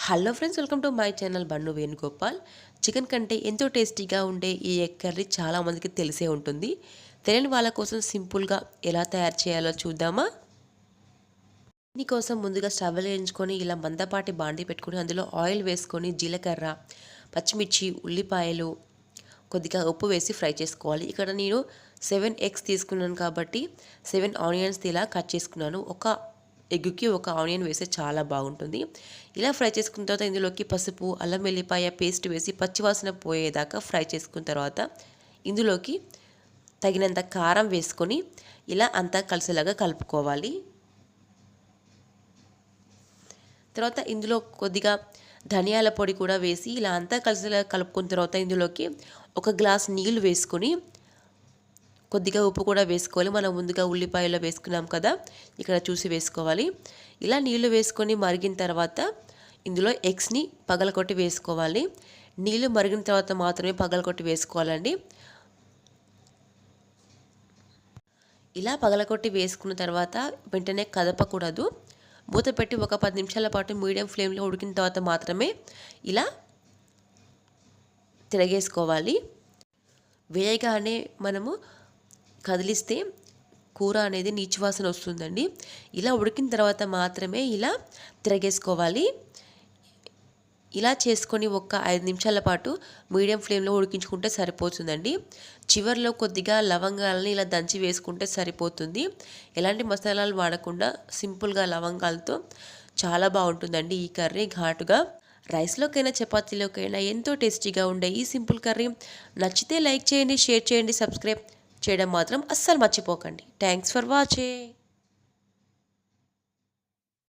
Hello friends, welcome to my channel bund Venugopal. Chicken కంటే ఎంతో టేస్టీగా ఉండే ఈ ఎగ్ కర్రీ చాలామందికి తెలిసే ఉంటుంది. తెలియని వాళ్ళ కోసం సింపుల్గా ఎలా తయారు చేయాలో చూద్దామా? దీనికోసం ముందుగా స్టవ్ వెలిగించుకొని ఇలా మందపాటి బాండి పెట్టుకొని అందులో ఆయిల్ వేసుకొని జీలకర్ర, పచ్చిమిర్చి, ఉల్లిపాయలు, కొద్దిగా ఉప్పు వేసి ఫ్రై చేసుకోవాలి. ఇక్కడ నేను 7 ఎగ్స్ తీసుకున్నాను కాబట్టి 7 ఆనియన్స్ ఇలా కట్ చేసుకున్నాను. ఒక ఎగ్గుకి ఒక ఆనియన్ వేస్తే చాలా బాగుంటుంది. ఇలా ఫ్రై చేసుకున్న తర్వాత ఇందులోకి పసుపు, అల్లం వెల్లిపాయ పేస్ట్ వేసి పచ్చివాసన పోయేదాకా ఫ్రై చేసుకున్న తర్వాత ఇందులోకి తగినంత కారం వేసుకొని ఇలా అంతా కలిసేలాగా కలుపుకోవాలి. తర్వాత ఇందులో కొద్దిగా ధనియాల పొడి కూడా వేసి ఇలా అంతా కలిసేలా కలుపుకున్న తర్వాత ఇందులోకి 1 గ్లాస్ నీళ్లు వేసుకొని కొద్దిగా ఉప్పు కూడా వేసుకోవాలి. మనం ముందుగా ఉల్లిపాయలో వేసుకున్నాం కదా, ఇక్కడ చూసి వేసుకోవాలి. ఇలా నీళ్లు వేసుకొని మరిగిన తర్వాత ఇందులో ఎగ్స్ని పగలకొట్టి వేసుకోవాలి. నీళ్లు మరిగిన తర్వాత మాత్రమే పగలకొట్టి వేసుకోవాలండి. ఇలా పగలకొట్టి వేసుకున్న తర్వాత వెంటనే కదపకూడదు. మూత పెట్టి ఒక 10 నిమిషాల పాటు మీడియం ఫ్లేమ్లో ఉడికిన తర్వాత మాత్రమే ఇలా తిరగేసుకోవాలి. వేయగానే మనము కదిలిస్తే కూర అనేది నీచువాసన వస్తుందండి. ఇలా ఉడికిన తర్వాత మాత్రమే ఇలా తిరగేసుకోవాలి. ఇలా చేసుకొని ఒక 5 నిమిషాల పాటు మీడియం ఫ్లేమ్లో ఉడికించుకుంటే సరిపోతుందండి. చివరిలో కొద్దిగా లవంగాలని ఇలా దంచి వేసుకుంటే సరిపోతుంది. ఎలాంటి మసాలాలు వాడకుండా సింపుల్గా లవంగాలతో చాలా బాగుంటుందండి ఈ కర్రీ. ఘాటుగా రైస్లోకైనా చపాతీలోకైనా ఎంతో టేస్టీగా ఉండే ఈ సింపుల్ కర్రీ నచ్చితే లైక్ చేయండి, షేర్ చేయండి, సబ్స్క్రైబ్ చేయడం మాత్రం అస్సలు మర్చిపోకండి. Thanks for watching.